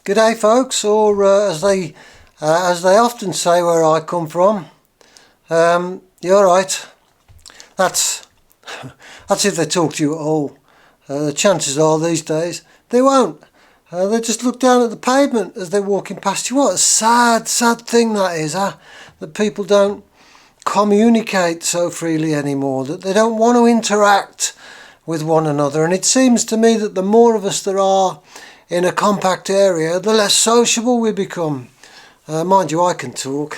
G'day folks, or as they often say where I come from, you're right. That's if they talk to you at all. The chances are these days they won't. They just look down at the pavement as they're walking past you. What a sad thing that is, that people don't communicate so freely anymore, that they don't want to interact with one another. And it seems to me that the more of us there are in a compact area, the less sociable we become. Mind you, I can talk.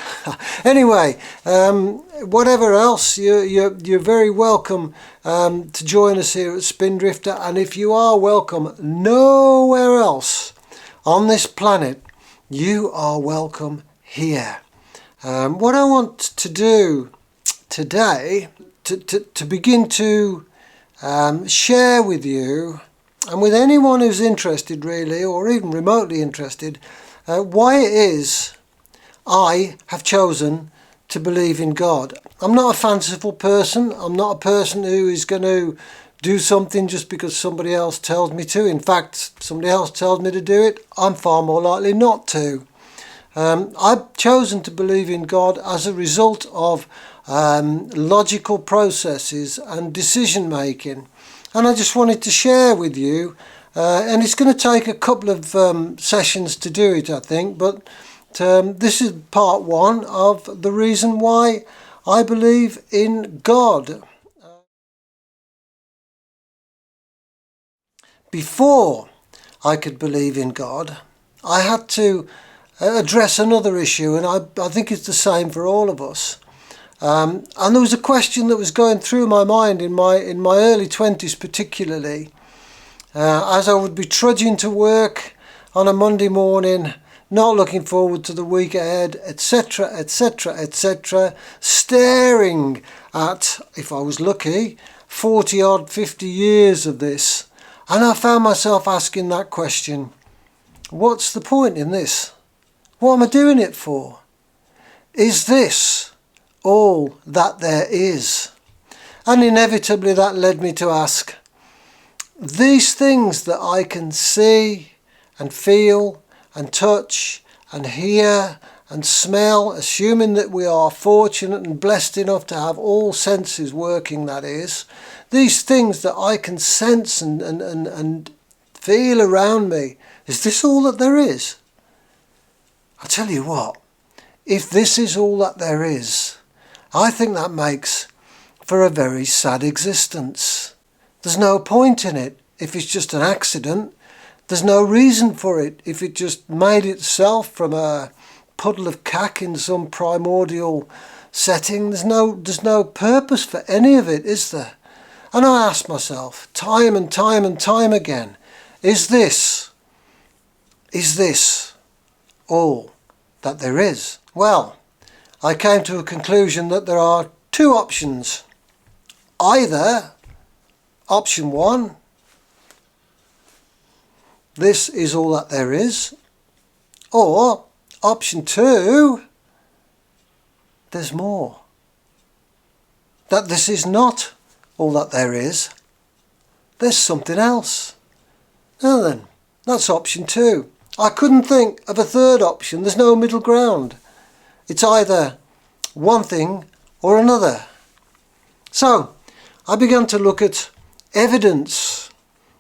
Anyway, whatever else, you're very welcome to join us here at Spindrifter. And if you are welcome nowhere else on this planet, you are welcome here. What I want to do today, to begin to share with you, and with anyone who's interested really, or even remotely interested, why it is I have chosen to believe in God. I'm not a fanciful person. I'm not a person who is going to do something just because somebody else tells me to. In fact, somebody else tells me to do it, I'm far more likely not to. I've chosen to believe in God as a result of logical processes and decision making. And I just wanted to share with you, and it's going to take a couple of sessions to do it, I think, but this is part one of the reason why I believe in God. Before I could believe in God, I had to address another issue, and I think it's the same for all of us. And there was a question that was going through my mind in my early 20s particularly, as I would be trudging to work on a Monday morning, not looking forward to the week ahead, etc, etc, etc, staring at, if I was lucky, 40 odd 50 years of this, and I found myself asking that question: what's the point in this? What am I doing it for? Is this all that there is? And inevitably that led me to ask, these things that I can see and feel and touch and hear and smell, assuming that we are fortunate and blessed enough to have all senses working, that is, these things that I can sense and feel around me, is this all that there is? I tell you what, if this is all that there is, I think that makes for a very sad existence. There's no point in it if it's just an accident. There's no reason for it if it just made itself from a puddle of cack in some primordial setting. There's no purpose for any of it, is there? And I ask myself time and time and time again, is this all that there is? Well, I came to a conclusion that there are two options. Either option one, this is all that there is, or option two, there's more. That this is not all that there is, there's something else. Now then, that's option two. I couldn't think of a third option. There's no middle ground. It's either one thing or another. So I began to look at evidence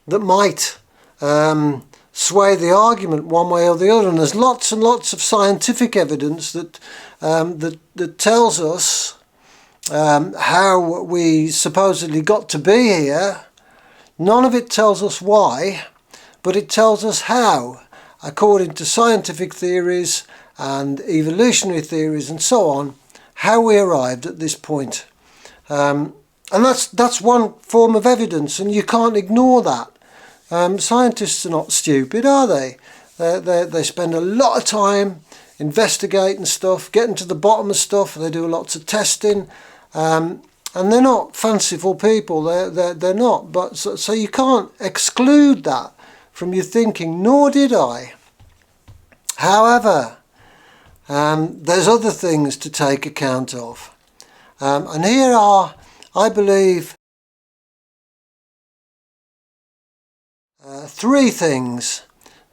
that might sway the argument one way or the other, and there's lots and lots of scientific evidence that tells us how we supposedly got to be here. None of it tells us why, but it tells us how, according to scientific theories and evolutionary theories and so on, how we arrived at this point. And that's one form of evidence, and you can't ignore that. Scientists are not stupid, are they? They spend a lot of time investigating stuff, getting to the bottom of stuff. They do lots of testing, and they're not fanciful people. They're not. But so you can't exclude that from your thinking. Nor did I. However, there's other things to take account of, and here are, I believe, three things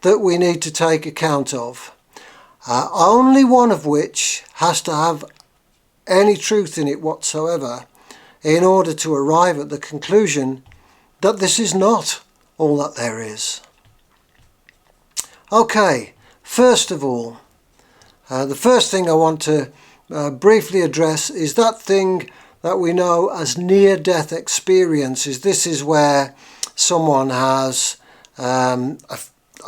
that we need to take account of, only one of which has to have any truth in it whatsoever in order to arrive at the conclusion that this is not all that there is. Okay, first of all, the first thing I want to briefly address is that thing that we know as near-death experiences. This is where someone has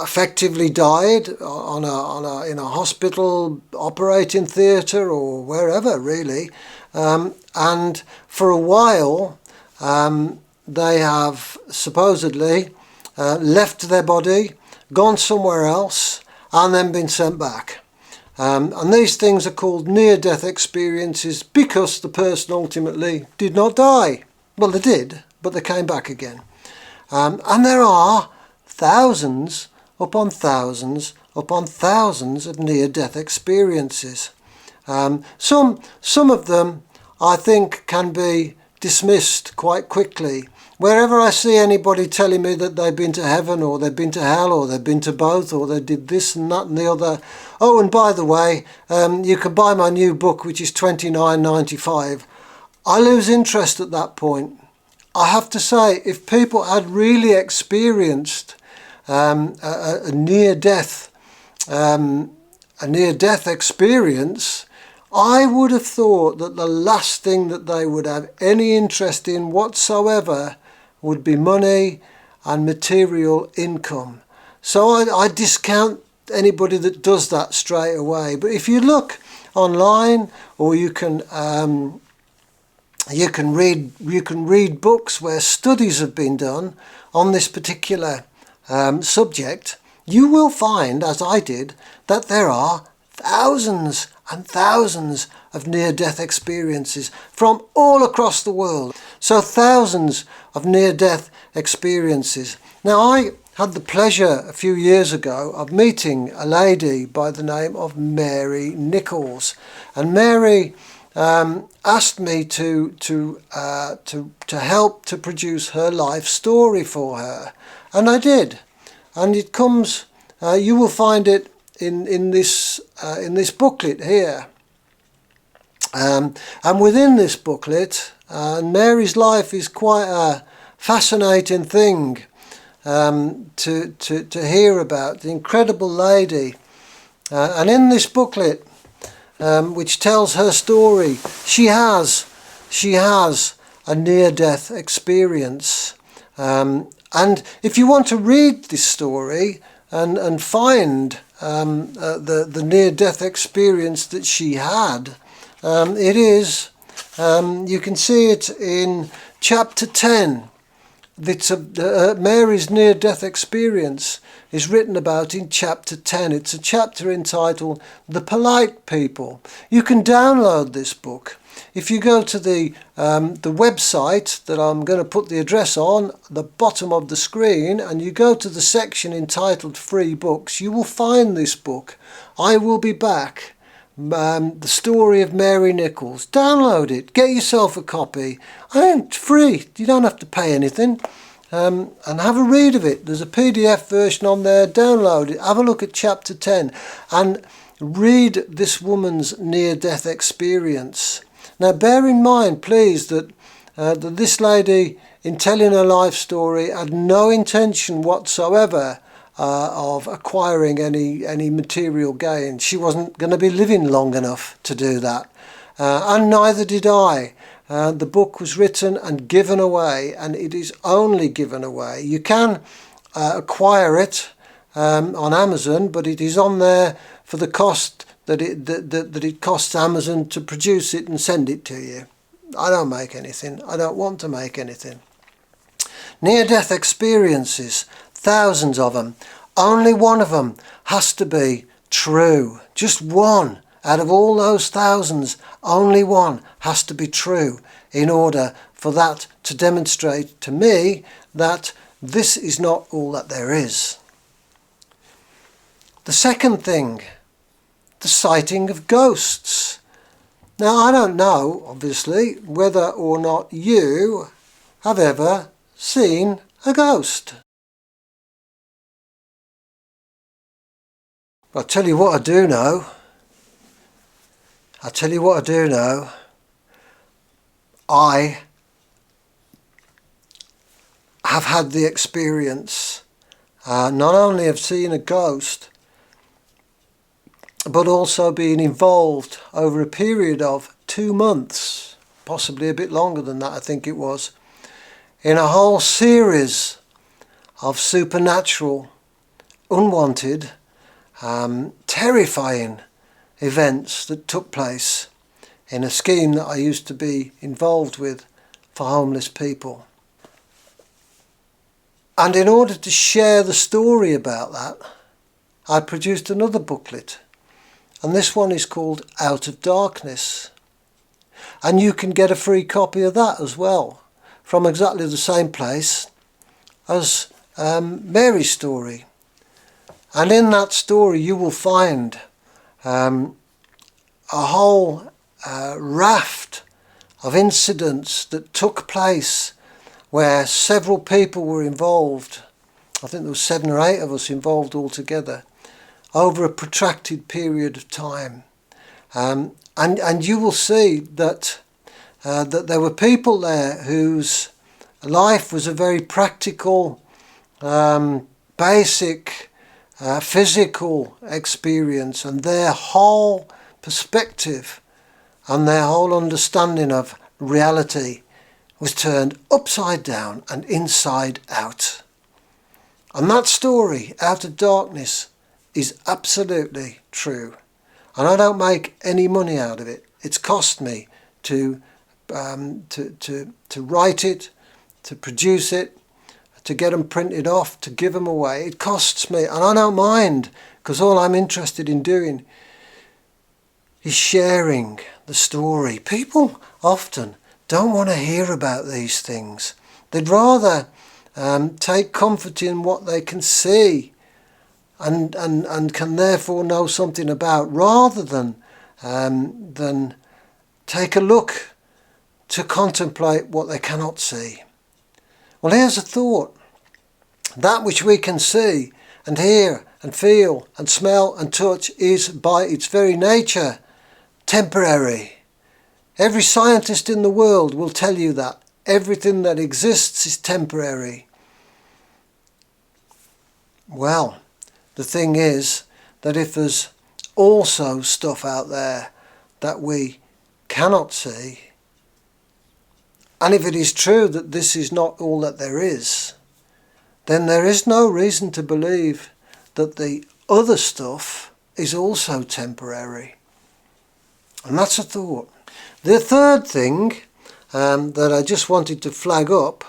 effectively died in a hospital, operating theatre, or wherever really, and for a while they have supposedly left their body, gone somewhere else, and then been sent back. And these things are called near-death experiences because the person ultimately did not die. Well, they did, but they came back again. And there are thousands upon thousands upon thousands of near-death experiences. Some of them, I think, can be dismissed quite quickly. Wherever I see anybody telling me that they've been to heaven, or they've been to hell, or they've been to both, or they did this and that and the other. Oh, and by the way, you can buy my new book, which is $29.95. I lose interest at that point. I have to say, if people had really experienced a near-death experience, I would have thought that the last thing that they would have any interest in whatsoever would be money and material income. So I discount anybody that does that straight away. But if you look online, or you can read books where studies have been done on this particular subject, you will find, as I did, that there are thousands and thousands of near-death experiences from all across the world. So thousands of near-death experiences. Now, I had the pleasure a few years ago of meeting a lady by the name of Mary Nichols, and Mary asked me to help to produce her life story for her, and I did. And it comes, you will find it in this booklet here, and within this booklet, Mary's life is quite a fascinating thing to hear about. The incredible lady, and in this booklet, which tells her story, she has a near-death experience, and if you want to read this story and find the near-death experience that she had, it is, you can see it in chapter 10. Mary's near-death experience is written about in chapter 10. It's a chapter entitled The Polite People. You can download this book. If you go to the website that I'm going to put the address on, the bottom of the screen, and you go to the section entitled Free Books, you will find this book, I Will Be Back, the story of Mary Nichols. Download it, get yourself a copy. It's free, you don't have to pay anything, and have a read of it. There's a PDF version on there. Download it, have a look at chapter 10 and read this woman's near-death experience. Now, bear in mind, please, that this lady, in telling her life story, had no intention whatsoever of acquiring any material gain. She wasn't going to be living long enough to do that, and neither did I. The book was written and given away, and it is only given away. You can acquire it on Amazon, but it is on there for the cost that it costs Amazon to produce it and send it to you. I don't make anything. I don't want to make anything. Near-death experiences, thousands of them. Only one of them has to be true. Just one out of all those thousands, only one has to be true in order for that to demonstrate to me that this is not all that there is. The second thing, the sighting of ghosts. Now, I don't know, obviously, whether or not you have ever seen a ghost. I'll tell you what I do know. I'll tell you what I do know. I have had the experience not only of seeing a ghost, but also being involved over a period of 2 months, possibly a bit longer than that I think it was, in a whole series of supernatural, unwanted, terrifying events that took place in a scheme that I used to be involved with for homeless people. And in order to share the story about that, I produced another booklet, and this one is called Out of Darkness. And you can get a free copy of that as well, from exactly the same place as Mary's story. And in that story you will find a whole raft of incidents that took place where several people were involved. I think there were 7 or 8 of us involved altogether over a protracted period of time. And you will see that there were people there whose life was a very practical, basic, physical experience, and their whole perspective and their whole understanding of reality was turned upside down and inside out. And that story, Out of Darkness, is absolutely true. And I don't make any money out of it. It's cost me to write it, to produce it, to get them printed off, to give them away. It costs me, and I don't mind, because all I'm interested in doing is sharing the story. People often don't want to hear about these things. They'd rather take comfort in what they can see and can therefore know something about, rather than take a look to contemplate what they cannot see. Well, here's a thought. That which we can see and hear and feel and smell and touch is by its very nature temporary. Every scientist in the world will tell you that. Everything that exists is temporary. Well, the thing is that if there's also stuff out there that we cannot see, and if it is true that this is not all that there is, then there is no reason to believe that the other stuff is also temporary. And that's a thought. The third thing that I just wanted to flag up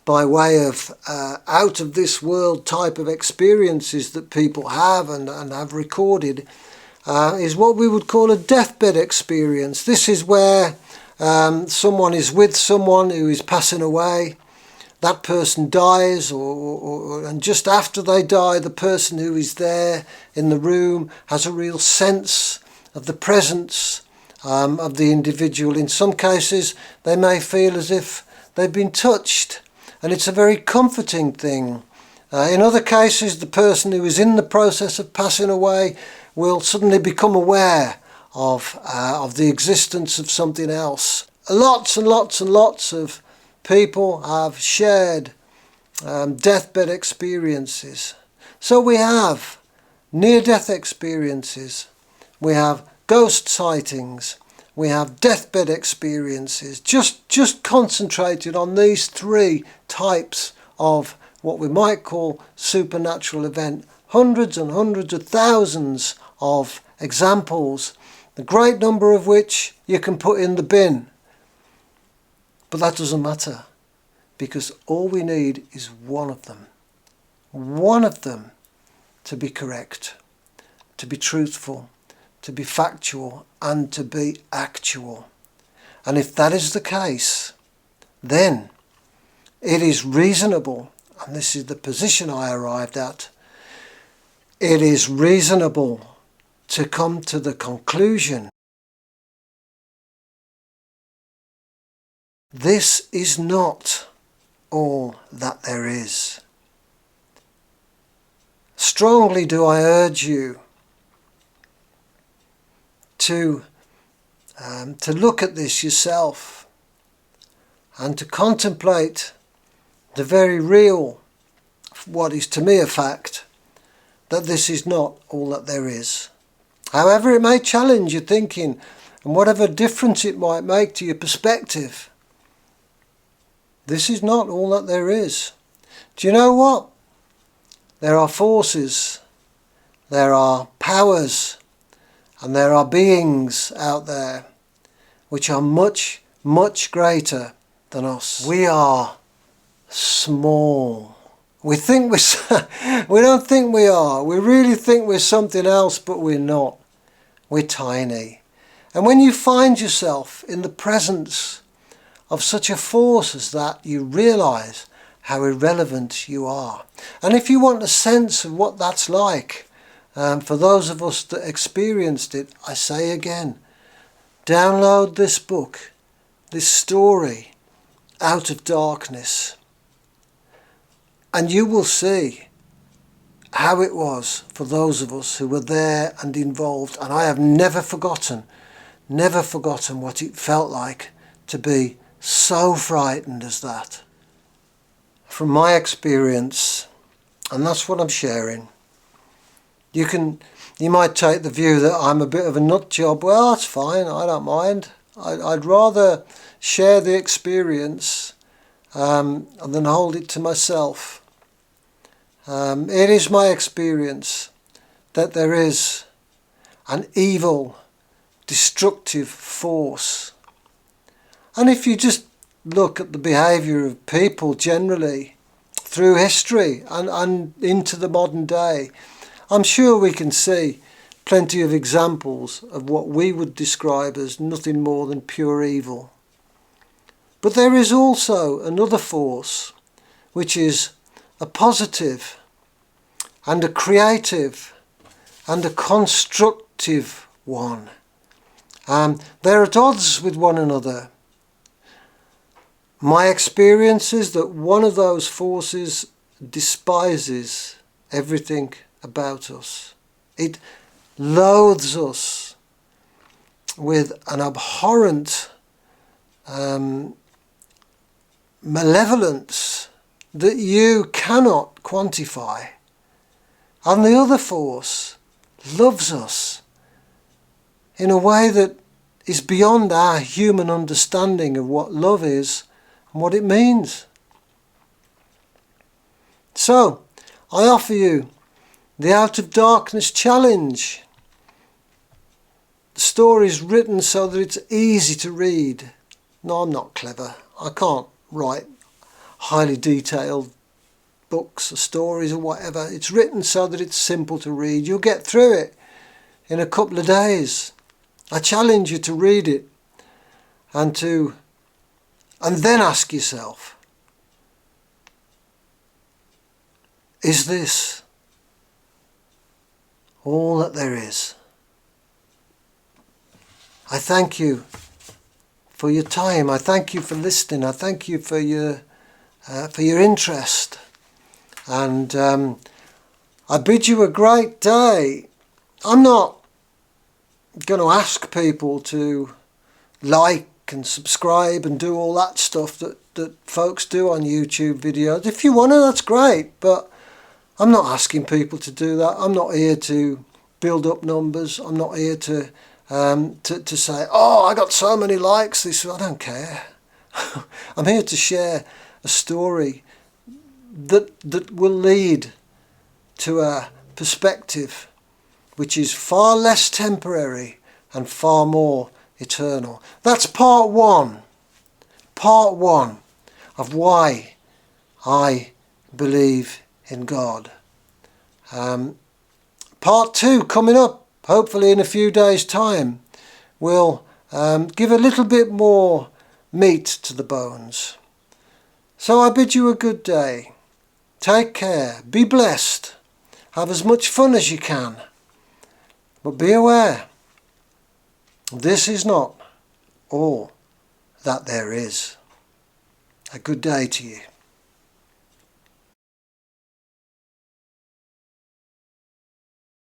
by way of out of this world type of experiences that people have and have recorded is what we would call a deathbed experience. This is where someone is with someone who is passing away. That person dies, and just after they die, the person who is there in the room has a real sense of the presence of the individual. In some cases, they may feel as if they've been touched, and it's a very comforting thing. In other cases, the person who is in the process of passing away will suddenly become aware of the existence of something else. Lots and lots and lots of people have shared deathbed experiences. So we have near-death experiences, we have ghost sightings, we have deathbed experiences, just concentrated on these 3 types of what we might call supernatural event. Hundreds and hundreds of thousands of examples, the great number of which you can put in the bin. But that doesn't matter, because all we need is one of them. One of them to be correct, to be truthful, to be factual, and to be actual. And if that is the case, then it is reasonable, and this is the position I arrived at, it is reasonable to come to the conclusion this is not all that there is. Strongly do I urge you to look at this yourself and to contemplate the very real, what is to me a fact, that this is not all that there is. However it may challenge your thinking and whatever difference it might make to your perspective, this is not all that there is. Do you know what? There are forces, there are powers, and there are beings out there which are much, much greater than us. We are small. We think we don't think we are. We really think we're something else, but we're not. We're tiny. And when you find yourself in the presence of such a force as that, you realise how irrelevant you are. And if you want a sense of what that's like, for those of us that experienced it, I say again, download this book, this story, Out of Darkness, and you will see how it was for those of us who were there and involved. And I have never forgotten what it felt like to be so frightened as that. From my experience, and that's what I'm sharing, you might take the view that I'm a bit of a nut job. Well, that's fine, I don't mind. I'd rather share the experience than hold it to myself. It is my experience that there is an evil, destructive force. And if you just look at the behaviour of people generally through history and into the modern day, I'm sure we can see plenty of examples of what we would describe as nothing more than pure evil. But there is also another force, which is a positive and a creative and a constructive one. They're at odds with one another. My experience is that one of those forces despises everything about us. It loathes us with an abhorrent malevolence that you cannot quantify. And the other force loves us in a way that is beyond our human understanding of what love is and what it means. So, I offer you the Out of Darkness challenge. The story is written so that it's easy to read. No, I'm not clever. I can't write highly detailed books or stories or whatever. It's written so that it's simple to read. You'll get through it in a couple of days. I challenge you to read it and then ask yourself, is this all that there is? I thank you for your time. I thank you for listening. I thank you for your interest. And I bid you a great day. I'm not going to ask people to like and subscribe and do all that stuff that folks do on YouTube videos. If you want to, that's great, but I'm not asking people to do that. I'm not here to build up numbers. I'm not here to say, oh, I got so many likes. I don't care. I'm here to share a story that will lead to a perspective which is far less temporary and far more eternal. That's part one of why I believe in God. Part two coming up, hopefully in a few days' time, will give a little bit more meat to the bones. So I bid you a good day. Take care, be blessed, have as much fun as you can, but be aware, this is not all that there is. A good day to you.